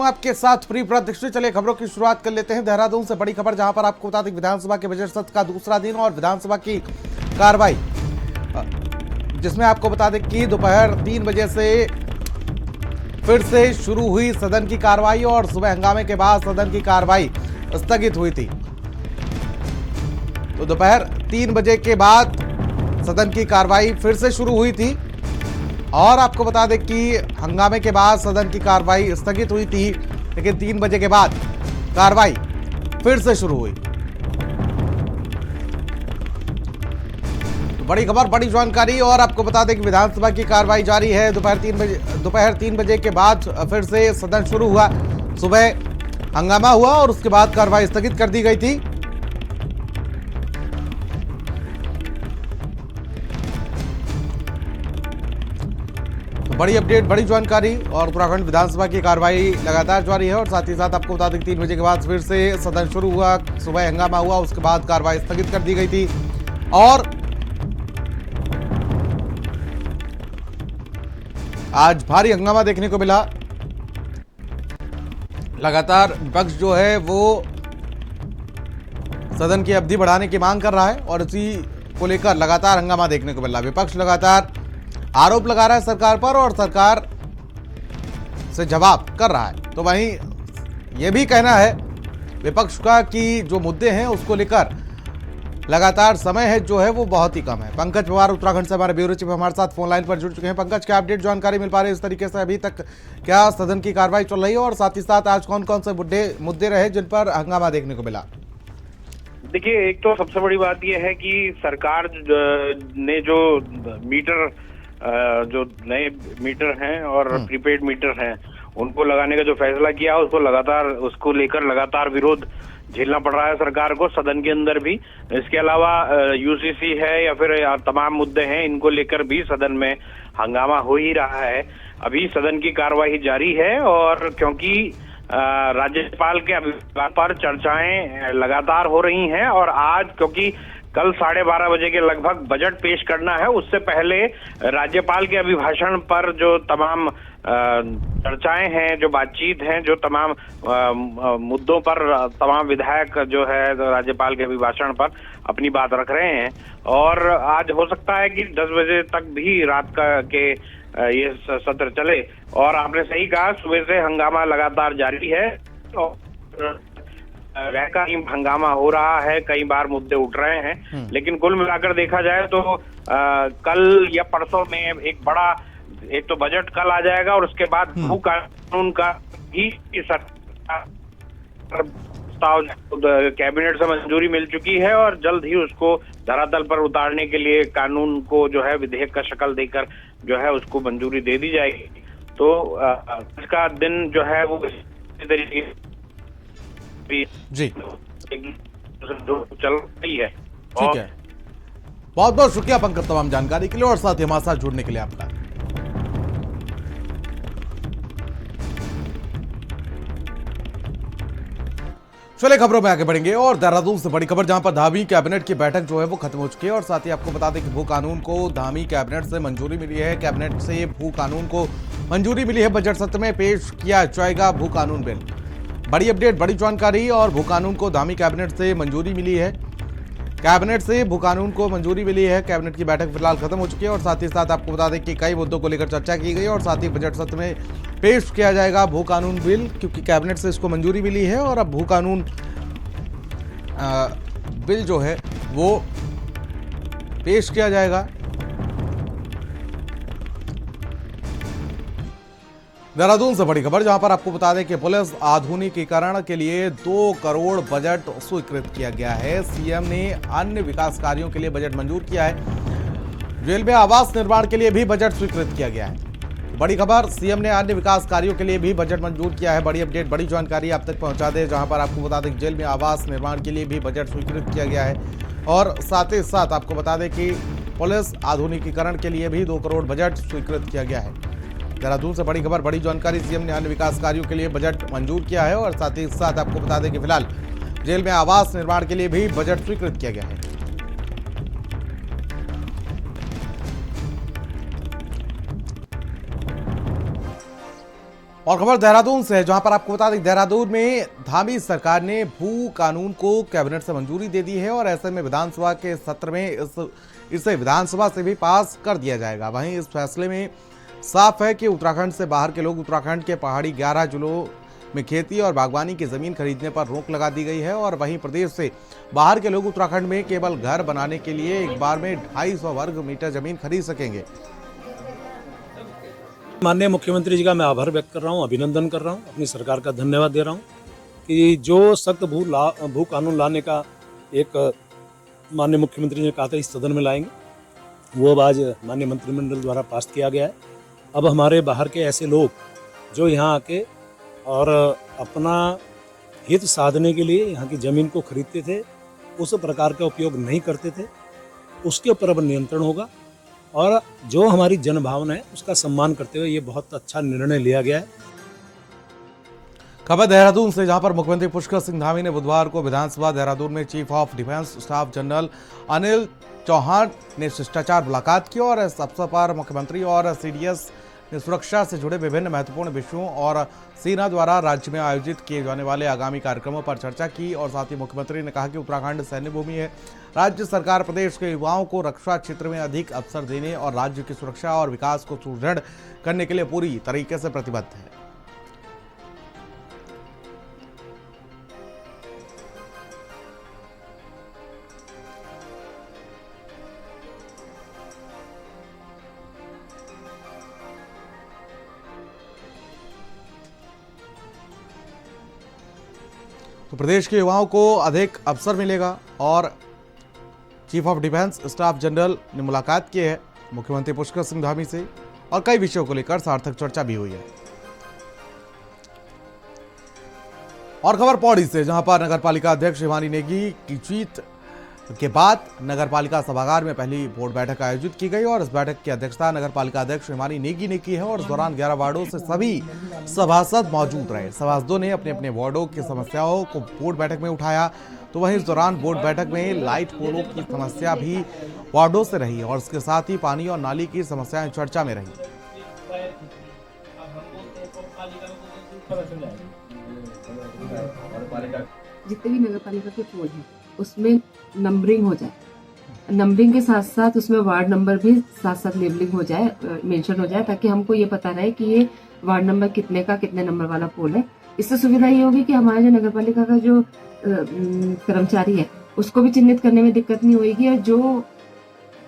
आपके साथ प्री प्रदर्शनी। चलिए खबरों की शुरुआत कर लेते हैं देहरादून से बड़ी खबर, जहां पर आपको बता दें विधानसभा के बजट सत्र का दूसरा दिन और विधानसभा की कार्रवाई, जिसमें आपको बता दें कि दोपहर 3 बजे से फिर से शुरू हुई सदन की कार्रवाई और सुबह हंगामे के बाद सदन की कार्रवाई स्थगित हुई थी। तो दोपहर 3 बजे के बाद सदन की कार्रवाई फिर से शुरू हुई थी और आपको बता दें कि हंगामे के बाद सदन की कार्रवाई स्थगित हुई थी, लेकिन 3 बजे के बाद कार्रवाई फिर से शुरू हुई। तो बड़ी खबर, बड़ी जानकारी और आपको बता दें कि विधानसभा की कार्रवाई जारी है। दोपहर 3 बजे के बाद फिर से सदन शुरू हुआ। सुबह हंगामा हुआ और उसके बाद कार्रवाई स्थगित कर दी गई थी। बड़ी अपडेट, बड़ी जानकारी और उत्तराखंड विधानसभा की कार्रवाई लगातार जारी है और साथ ही साथ आपको बता दें 3 बजे के बाद फिर से सदन शुरू हुआ। सुबह हंगामा हुआ, उसके बाद कार्रवाई स्थगित कर दी गई थी और आज भारी हंगामा देखने को मिला। लगातार विपक्ष जो है वो सदन की अवधि बढ़ाने की मांग कर रहा है और इसी को लेकर लगातार हंगामा देखने को मिल रहा है। विपक्ष लगातार आरोप लगा रहा है सरकार पर और सरकार से जवाब कर रहा है। तो वहीं यह भी कहना है विपक्ष का कि जो मुद्दे हैं उसको लेकर लगातार समय है जो है वो बहुत ही कम है। पंकज पवार उत्तराखंड से हमारे ब्यूरो चीफ हमारे साथ फोन लाइन पर जुड़ चुके हैं। पंकज, क्या अपडेट जानकारी मिल पा रही है इस तरीके से अभी तक क्या सदन की कार्रवाई चल रही है और साथ ही साथ आज कौन कौन से मुद्दे रहे जिन पर हंगामा देखने को मिला? देखिए, एक तो सबसे बड़ी बात यह है कि सरकार ने जो मीटर जो नए मीटर हैं और प्रीपेड मीटर हैं उनको लगाने का जो फैसला किया उसको लेकर लगातार विरोध झेलना पड़ रहा है सरकार को सदन के अंदर भी। इसके अलावा यूसीसी है या फिर तमाम मुद्दे हैं, इनको लेकर भी सदन में हंगामा हो ही रहा है। अभी सदन की कार्यवाही जारी है और क्योंकि राज्यपाल के अभिभाषण पर चर्चाएं लगातार हो रही हैं और आज क्योंकि कल 12:30 बजे के लगभग बजट पेश करना है, उससे पहले राज्यपाल के अभिभाषण पर जो तमाम चर्चाएं हैं, जो बातचीत हैं, जो तमाम मुद्दों पर तमाम विधायक जो है राज्यपाल के अभिभाषण पर अपनी बात रख रहे हैं और आज हो सकता है कि 10 बजे तक भी रात के ये सत्र चले। और आपने सही कहा, सुबह से हंगामा लगातार जारी है और कई हंगामा हो रहा है, कई बार मुद्दे उठ रहे हैं, लेकिन कुल मिलाकर देखा जाए तो कल या परसों में एक तो बजट कल आ जाएगा और उसके बाद भू कानून का भी प्रस्ताव कैबिनेट से मंजूरी मिल चुकी है और जल्द ही उसको धरातल पर उतारने के लिए कानून को जो है विधेयक का शक्ल देकर जो है उसको मंजूरी दे दी जाएगी। तो इसका दिन जो है वो इस तरीके जी चल रही है। ठीक है, बहुत बहुत शुक्रिया पंकज तमाम जानकारी के लिए और साथ ही हमारे साथ जुड़ने के लिए आपका। चलिए खबरों में आगे बढ़ेंगे और देहरादून से बड़ी खबर, जहां पर धामी कैबिनेट की बैठक जो है वो खत्म हो चुकी है और साथ ही आपको बता दें कि भू कानून को धामी कैबिनेट से मंजूरी मिली है। कैबिनेट से भू कानून को मंजूरी मिली है। बजट सत्र में पेश किया जाएगा भू कानून बिल। बड़ी अपडेट, बड़ी जानकारी और भू कानून को धामी कैबिनेट से मंजूरी मिली है। कैबिनेट से भू कानून को मंजूरी मिली है। कैबिनेट की बैठक फिलहाल खत्म हो चुकी है और साथ ही साथ आपको बता दें कि कई मुद्दों को लेकर चर्चा की गई और साथ ही बजट सत्र में पेश किया जाएगा भू कानून बिल, क्योंकि कैबिनेट से इसको मंजूरी मिली है और अब भू कानून बिल जो है वो पेश किया जाएगा। देहरादून से बड़ी खबर, जहां पर आपको बता दें कि पुलिस आधुनिकीकरण के लिए 2 करोड़ बजट स्वीकृत किया गया है। सीएम ने अन्य विकास कार्यों के लिए बजट मंजूर किया है। जेल में आवास निर्माण के लिए भी बजट स्वीकृत किया गया है। बड़ी खबर, सीएम ने अन्य विकास कार्यों के लिए भी बजट मंजूर किया है। बड़ी अपडेट, बड़ी जानकारी आप तक पहुंचा दे, जहां पर आपको बता दें कि जेल में आवास निर्माण के लिए भी बजट स्वीकृत किया गया है और साथ ही साथ आपको बता दें कि पुलिस आधुनिकीकरण के लिए भी 2 करोड़ बजट स्वीकृत किया गया है। देहरादून से बड़ी खबर, बड़ी जानकारी, सीएम ने अन्य विकास कार्यों के लिए बजट मंजूर किया है और साथ ही साथ आपको बता दें कि फिलहाल जेल में आवास निर्माण के लिए भी बजट स्वीकृत किया गया है। और खबर देहरादून से है, जहां पर आपको बता दें देहरादून में धामी सरकार ने भू कानून को कैबिनेट से मंजूरी दे दी है और ऐसे में विधानसभा के सत्र में इसे विधानसभा से भी पास कर दिया जाएगा। वहीं इस फैसले में साफ है कि उत्तराखंड से बाहर के लोग उत्तराखंड के पहाड़ी 11 जिलों में खेती और बागवानी की जमीन खरीदने पर रोक लगा दी गई है और वहीं प्रदेश से बाहर के लोग उत्तराखंड में केवल घर बनाने के लिए एक बार में 250 वर्ग मीटर जमीन खरीद सकेंगे। माननीय मुख्यमंत्री जी का मैं आभार व्यक्त कर रहा हूं, अभिनंदन कर रहा हूं, अपनी सरकार का धन्यवाद दे रहा हूं कि जो सख्त भू कानून लाने का एक माननीय मुख्यमंत्री ने कहा था इस सदन में लाएंगे, वो अब आज माननीय मंत्रिमंडल द्वारा पास किया गया है। अब हमारे बाहर के ऐसे लोग जो यहाँ आके और अपना हित साधने के लिए यहाँ की ज़मीन को खरीदते थे, उस प्रकार का उपयोग नहीं करते थे, उसके ऊपर अब नियंत्रण होगा और जो हमारी जनभावना है उसका सम्मान करते हुए ये बहुत अच्छा निर्णय लिया गया है। खबर देहरादून से, जहां पर मुख्यमंत्री पुष्कर सिंह धामी ने बुधवार को विधानसभा देहरादून में chief of defence staff general Anil Chauhan ने शिष्टाचार मुलाकात की और इस अवसर पर मुख्यमंत्री और सीडीएस ने सुरक्षा से जुड़े विभिन्न महत्वपूर्ण विषयों और सेना द्वारा राज्य में आयोजित किए जाने वाले आगामी कार्यक्रमों पर चर्चा की और साथ ही मुख्यमंत्री ने कहा कि उत्तराखंड सैन्य भूमि है। राज्य सरकार प्रदेश के युवाओं को रक्षा क्षेत्र में अधिक अवसर देने और राज्य की सुरक्षा और विकास को सुदृढ़ करने के लिए पूरी तरीके से प्रतिबद्ध है। तो प्रदेश के युवाओं को अधिक अवसर मिलेगा और chief of defence staff general ने मुलाकात की है मुख्यमंत्री पुष्कर सिंह धामी से और कई विषयों को लेकर सार्थक चर्चा भी हुई है। और खबर पौड़ी से, जहां पर नगरपालिका अध्यक्ष शिवानी नेगी की जीत के बाद नगरपालिका सभागार में पहली बोर्ड बैठक आयोजित की गई और इस बैठक की अध्यक्षता नगरपालिका अध्यक्ष शिवानी नेगी ने की है और इस दौरान 11 वार्डों से सभी सभासद मौजूद रहे। सभासदों ने अपने अपने वार्डों की समस्याओं को बोर्ड बैठक में उठाया। तो वहीं इस दौरान बोर्ड बैठक में लाइट पोलों की समस्या भी वार्डों से रही और इसके साथ ही पानी और नाली की समस्याएं चर्चा में रही। जितने भी नगरपालिका के पोल हैं उसमें नंबरिंग हो जाए, नंबरिंग के साथ साथ उसमें वार्ड नंबर भी साथ साथ लेबलिंग हो जाए, मेंशन हो जाए, ताकि हमको ये पता रहे कि ये वार्ड नंबर कितने का कितने नंबर वाला पोल है। इससे सुविधा ये होगी कि हमारे जो नगरपालिका का जो कर्मचारी है उसको भी चिन्हित करने में दिक्कत नहीं होगी और जो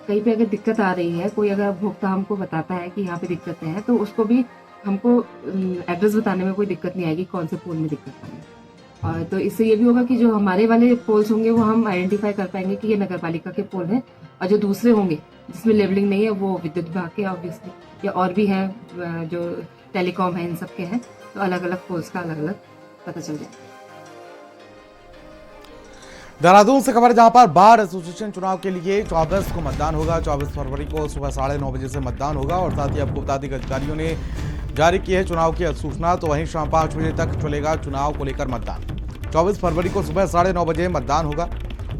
कहीं पे अगर दिक्कत आ रही है, कोई अगर उपभोक्ता हमको बताता है कि यहाँ पे दिक्कतें हैं, तो उसको भी हमको एड्रेस बताने में कोई दिक्कत नहीं आएगी कौन से पोल में दिक्कत आ रही है। और तो इससे ये भी होगा कि जो हमारे वाले पोल्स होंगे वो हम आइडेंटिफाई कर पाएंगे कि ये नगरपालिका के पोल हैं और जो दूसरे होंगे जिसमें लेबलिंग नहीं है वो विद्युत विभाग के ऑब्वियसली या और भी हैं जो टेलीकॉम है, इन सब के हैं, तो अलग अलग पोल्स का अलग अलग पता चल जाए। देहरादून से खबर, जहां पर बार एसोसिएशन चुनाव के लिए 24 को मतदान होगा। 24 फरवरी को सुबह 9:30 बजे से मतदान होगा और साथ ही आपको बता दें अधिकारियों ने जारी की है चुनाव की अधिसूचना। तो वहीं शाम 5 बजे तक चलेगा चुनाव को लेकर मतदान। 24 फरवरी को सुबह 9:30 बजे मतदान होगा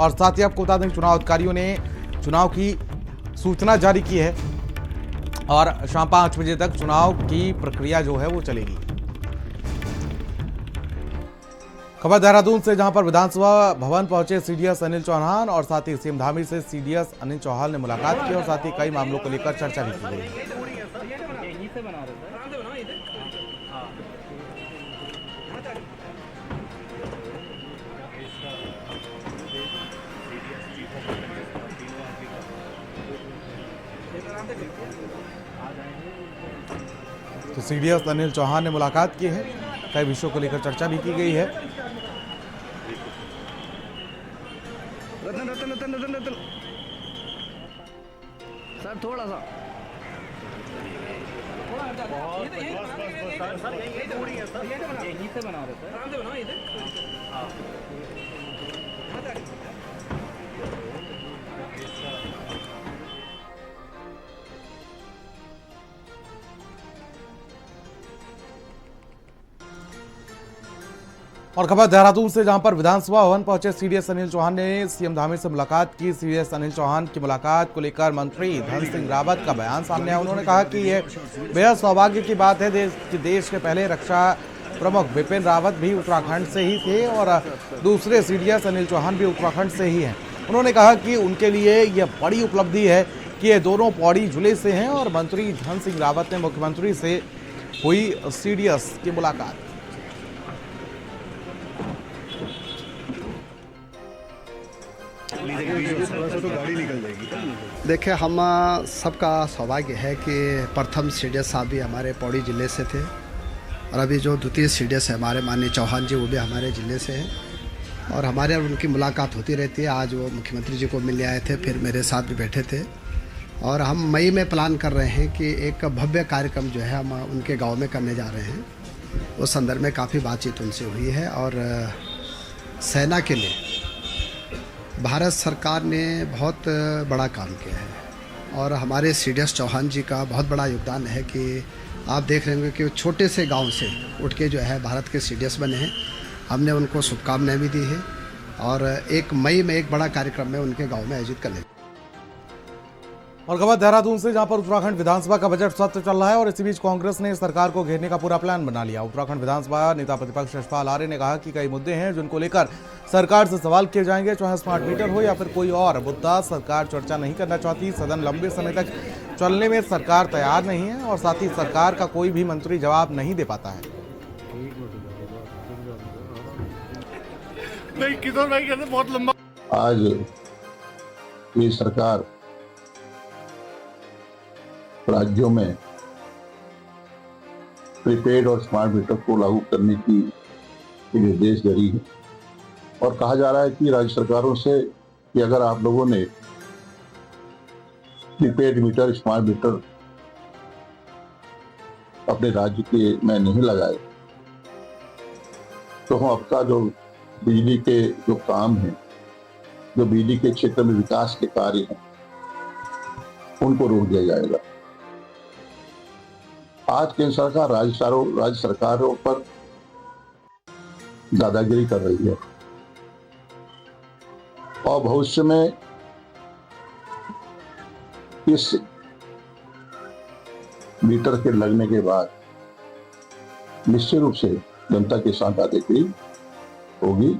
और साथ ही आपको बता दें चुनाव अधिकारियों ने चुनाव की सूचना जारी की है और शाम 5 बजे तक चुनाव की प्रक्रिया जो है वो चलेगी। खबर देहरादून से, जहां पर विधानसभा भवन पहुंचे सीडीएस अनिल चौहान और साथ ही सीएम धामी से सीडीएस अनिल चौहान ने मुलाकात की और साथ ही कई मामलों को लेकर चर्चा भी की गई। तो सीडीएस अनिल चौहान ने मुलाकात की है, कई विषयों को लेकर चर्चा भी की गई है। रतन सर थोड़ा सा यहीं से बना रहे थे। और खबर देहरादून से, जहां पर विधानसभा भवन पहुंचे सीडीएस अनिल चौहान ने सीएम धामी से मुलाकात की। सीडीएस अनिल चौहान की मुलाकात को लेकर मंत्री धन सिंह रावत का बयान सामने आया। उन्होंने कहा कि यह बेहद सौभाग्य की बात है देश के पहले रक्षा प्रमुख बिपिन रावत भी उत्तराखंड से ही थे और दूसरे सीडीएस अनिल चौहान भी उत्तराखंड से ही हैं। उन्होंने कहा कि उनके लिए यह बड़ी उपलब्धि है कि ये दोनों पौड़ी जिले से हैं और मंत्री धन सिंह रावत ने मुख्यमंत्री से हुई सीडीएस की मुलाकात। देखिए, हम सबका सौभाग्य है कि प्रथम सीडीएस साहब भी हमारे पौड़ी ज़िले से थे और अभी जो द्वितीय सीडीएस है हमारे माननीय चौहान जी, वो भी हमारे ज़िले से हैं और हमारे और उनकी मुलाकात होती रहती है। आज वो मुख्यमंत्री जी को मिलने आए थे, फिर मेरे साथ भी बैठे थे और हम मई में प्लान कर रहे हैं कि एक भव्य कार्यक्रम जो है हम उनके गाँव में करने जा रहे हैं। उस संदर्भ में काफ़ी बातचीत उनसे हुई है और सेना के लिए भारत सरकार ने बहुत बड़ा काम किया है और हमारे सीडीएस चौहान जी का बहुत बड़ा योगदान है कि आप देख रहे होंगे कि छोटे से गांव से उठ के जो है भारत के सीडीएस बने हैं। हमने उनको शुभकामनाएं भी दी है और 1 मई में एक बड़ा कार्यक्रम में उनके गांव में आयोजित करेंगे। और खबर देहरादून से, जहां पर उत्तराखंड विधानसभा का बजट सत्र चल रहा है और इसी बीच कांग्रेस ने सरकार को घेरने का पूरा प्लान बना लिया। उत्तराखंड विधानसभा नेता प्रतिपक्ष यशपाल आर्य ने कहा कि कई मुद्दे हैं जिनको लेकर सरकार से सवाल किए जाएंगे, चाहे स्मार्ट मीटर हो या फिर कोई और मुद्दा। सरकार चर्चा नहीं करना चाहती, सदन लंबे समय तक चलने में सरकार तैयार नहीं है और साथ ही सरकार का कोई भी मंत्री जवाब नहीं दे पाता है। आज ये सरकार राज्यों में प्रीपेड और स्मार्ट मीटर को लागू करने की निर्देश जारी है और कहा जा रहा है कि राज्य सरकारों से कि अगर आप लोगों ने प्रीपेड मीटर, स्मार्ट मीटर अपने राज्य के में नहीं लगाए तो हम आपका जो बिजली के जो काम है, जो बिजली के क्षेत्र में विकास के कार्य हैं, उनको रोक दिया जाएगा। आज केंद्र सरकार राज्य सरकारों पर दादागिरी कर रही है और भविष्य में इस मीटर के लगने के बाद निश्चित रूप से जनता के साथ दादागिरी होगी।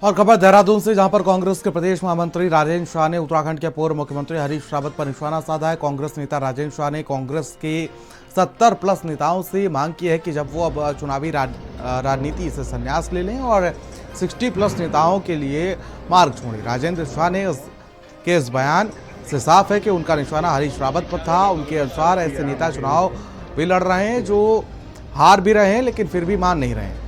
और खबर देहरादून से, जहां पर कांग्रेस के प्रदेश महामंत्री राजेंद्र शाह ने उत्तराखंड के पूर्व मुख्यमंत्री हरीश रावत पर निशाना साधा है। कांग्रेस नेता राजेंद्र शाह ने कांग्रेस के 70+ नेताओं से मांग की है कि जब वो अब चुनावी राजनीति से संन्यास ले लें और 60+ नेताओं के लिए मार्ग छोड़ें। राजेंद्र शाह ने इस बयान से साफ है कि उनका निशाना हरीश रावत पर था। उनके अनुसार ऐसे नेता चुनाव भी लड़ रहे हैं जो हार भी रहे हैं लेकिन फिर भी मान नहीं रहे हैं।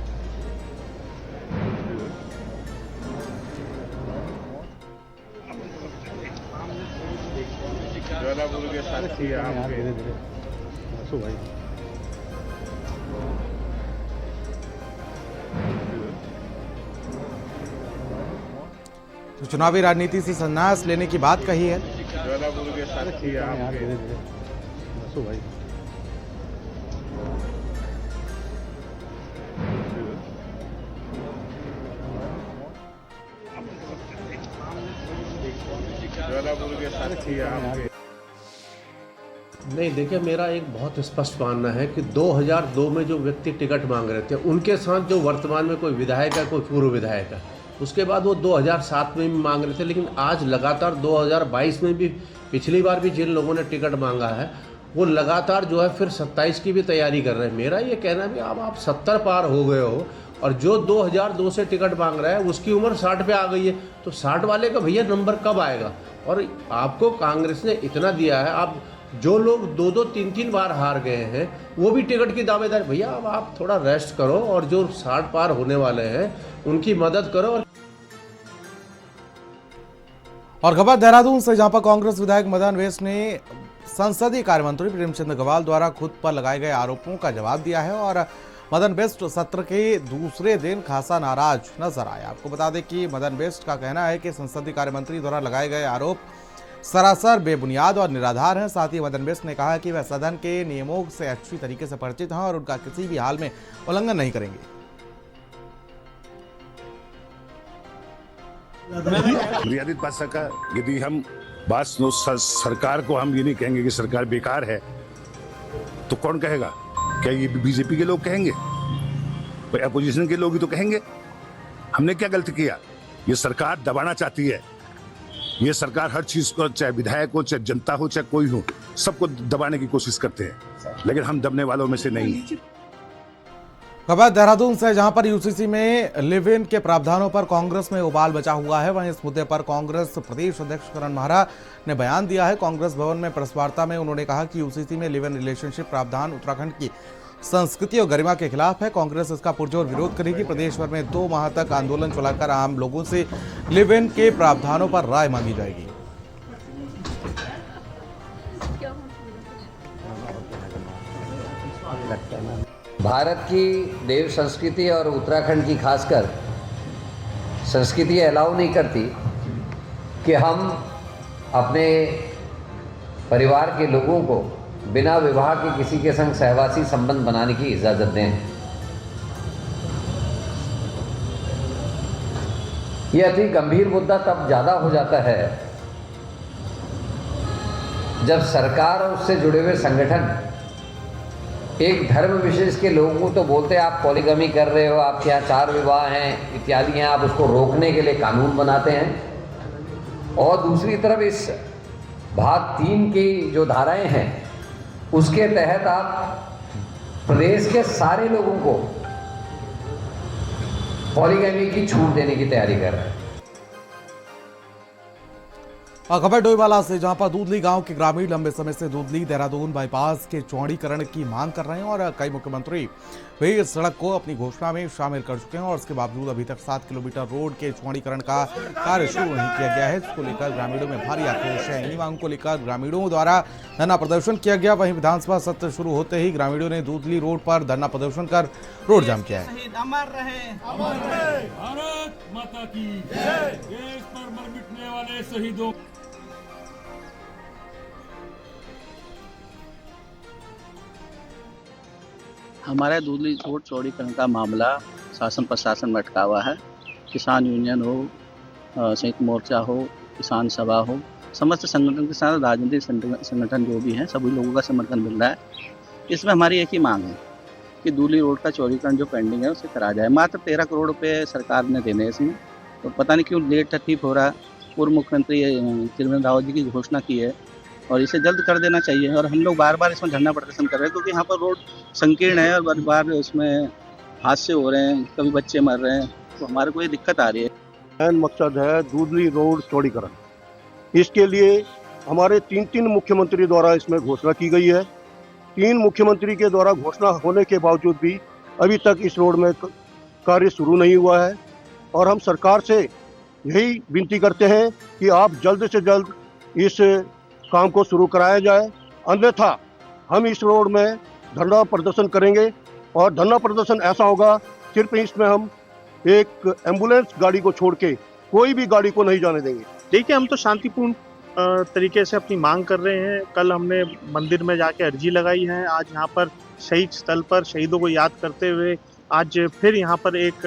तो चुनावी राजनीति से संन्यास लेने की बात कही है। नहीं, देखिए, मेरा एक बहुत स्पष्ट मानना है कि 2002 में जो व्यक्ति टिकट मांग रहे थे उनके साथ जो वर्तमान में कोई विधायक है, कोई पूर्व विधायक है, उसके बाद वो 2007 में भी मांग रहे थे, लेकिन आज लगातार 2022 में भी, पिछली बार भी जिन लोगों ने टिकट मांगा है वो लगातार जो है फिर 27 की भी तैयारी कर रहे हैं। मेरा ये कहना है कि अब आप 70 पार हो गए हो और जो 2002 से टिकट मांग रहा है उसकी उम्र 60 पे आ गई है, तो 60 वाले का भैया नंबर कब आएगा? और आपको कांग्रेस ने इतना दिया है, आप जो लोग 2-2, 3-3 बार हार गए हैं वो भी टिकट की दावेदार, भैया अब आप थोड़ा रेस्ट करो और जो 60 पार होने वाले हैं उनकी मदद करो। और खबर देहरादून से, जहां पर कांग्रेस विधायक मदन वेस्ट ने संसदीय कार्य मंत्री प्रेमचंद अग्रवाल द्वारा खुद पर लगाए गए आरोपों का जवाब दिया है और मदन बेस्ट सत्र के दूसरे दिन खासा नाराज नजर आया। आपको बता दें कि मदन बेस्ट का कहना है कि संसदीय कार्य मंत्री द्वारा लगाए गए आरोप सरासर बेबुनियाद और निराधार हैं। साथ ही मदन बिष्ट ने कहा कि वह सदन के नियमों से अच्छी तरीके से परिचित हैं और उनका किसी भी हाल में उल्लंघन नहीं करेंगे। मर्यादित भाषा का यदि हम बात सरकार को हम ये नहीं कहेंगे कि सरकार बेकार है, तो कौन कहेगा? क्या ये बीजेपी के लोग कहेंगे? अपोजिशन के लोग ही तो कहेंगे। हमने क्या गलती किया? ये सरकार दबाना चाहती है। ये सरकार हर चीज को, चाहे विधायक हो, चाहे जनता हो, चाहे कोई हो, सबको दबाने की कोशिश करते हैं, लेकिन हम दबने वालों में से नहीं हैं। खबर देहरादून से, जहां पर यूसीसी में लिव इन के प्रावधानों पर कांग्रेस में उबाल मचा हुआ है। वहीं इस मुद्दे पर कांग्रेस प्रदेश अध्यक्ष करण महारा ने बयान दिया है। कांग्रेस भवन में प्रेस वार्ता में उन्होंने कहा कि यूसीसी में लिव इन रिलेशनशिप प्रावधान उत्तराखंड की संस्कृति और गरिमा के खिलाफ है। कांग्रेस इसका पुरजोर विरोध करेगी। प्रदेश भर में 2 माह तक आंदोलन चलाकर आम लोगों से लिव इन के प्रावधानों पर राय मांगी जाएगी। भारत की देव संस्कृति और उत्तराखंड की खासकर संस्कृति अलाउ नहीं करती कि हम अपने परिवार के लोगों को बिना विवाह के किसी के संग सहवासी संबंध बनाने की इजाज़त दें। ये अति गंभीर मुद्दा तब ज़्यादा हो जाता है जब सरकार और उससे जुड़े हुए संगठन एक धर्म विशेष के लोगों को तो बोलते हैं आप पॉलीगमी कर रहे हो, आपके यहाँ 4 विवाह हैं इत्यादि हैं, आप उसको रोकने के लिए कानून बनाते हैं, और दूसरी तरफ इस भाग 3 की जो धाराएं हैं उसके तहत आप प्रदेश के सारे लोगों को पॉलीगमी की छूट देने की तैयारी कर रहे हैं। खबर डोईवाला से, जहां पर दूधली गांव के ग्रामीण लंबे समय से दूधली देहरादून बाईपास के चौड़ीकरण की मांग कर रहे हैं और कई मुख्यमंत्री भी इस सड़क को अपनी घोषणा में शामिल कर चुके हैं और इसके बावजूद अभी तक 7 किलोमीटर रोड के चौड़ीकरण का कार्य शुरू नहीं किया गया है। इसको लेकर ग्रामीणों में भारी आक्रोश है। इन्हीं मांग को लेकर ग्रामीणों द्वारा धरना प्रदर्शन किया गया। वहीं विधानसभा सत्र शुरू होते ही ग्रामीणों ने दूधली रोड पर धरना प्रदर्शन कर रोड जाम किया है। भारत माता की जय। देश पर मर मिटने वाले शहीदों हमारे दूधली रोड चौड़ीकरण का मामला शासन प्रशासन में अटका हुआ है। किसान यूनियन हो, संयुक्त मोर्चा हो, किसान सभा हो, समस्त संगठन के साथ राजनीतिक संगठन जो भी हैं सभी लोगों का समर्थन मिल रहा है। इसमें हमारी एक ही मांग है कि दूधली रोड का चौड़ीकरण जो पेंडिंग है उसे करा जाए। मात्र 13 करोड़ रुपये सरकार ने देने हैं इसमें, तो पता नहीं क्यों लेट ठीक हो रहा है। पूर्व मुख्यमंत्री त्रिवेंद्र रावत जी की घोषणा की है और इसे जल्द कर देना चाहिए। और हम लोग बार बार इसमें धरना प्रदर्शन कर रहे हैं क्योंकि यहाँ पर रोड संकीर्ण है और बार बार उसमें हादसे हो रहे हैं, कभी बच्चे मर रहे हैं, तो हमारे को ये दिक्कत आ रही है। मेन मकसद है दूधली रोड चौड़ीकरण। इसके लिए हमारे 3 मुख्यमंत्री द्वारा इसमें घोषणा की गई है। 3 मुख्यमंत्री के द्वारा घोषणा होने के बावजूद भी अभी तक इस रोड में कार्य शुरू नहीं हुआ है और हम सरकार से यही विनती करते हैं कि आप जल्द से जल्द इस काम को शुरू कराया जाए, अन्यथा हम इस रोड में धरना प्रदर्शन करेंगे। और धरना प्रदर्शन ऐसा होगा, सिर्फ इसमें हम एक एम्बुलेंस गाड़ी को छोड़ के कोई भी गाड़ी को नहीं जाने देंगे। देखिए, हम तो शांतिपूर्ण तरीके से अपनी मांग कर रहे हैं। कल हमने मंदिर में जाके अर्जी लगाई है। आज यहाँ पर शहीद स्थल पर शहीदों को याद करते हुए आज फिर यहाँ पर एक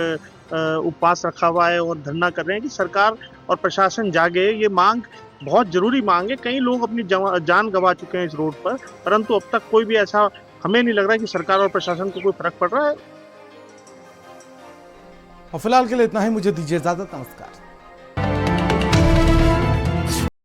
उपवास रखा हुआ है और धरना कर रहे हैं कि सरकार और प्रशासन जागे। ये मांग बहुत जरूरी मांग है। कई लोग अपनी जान गंवा चुके हैं इस रोड पर, परंतु अब तक कोई भी ऐसा हमें नहीं लग रहा है कि सरकार और प्रशासन को कोई फर्क पड़ रहा है। और फिलहाल के लिए इतना ही। मुझे दीजिए इजाजत। नमस्कार।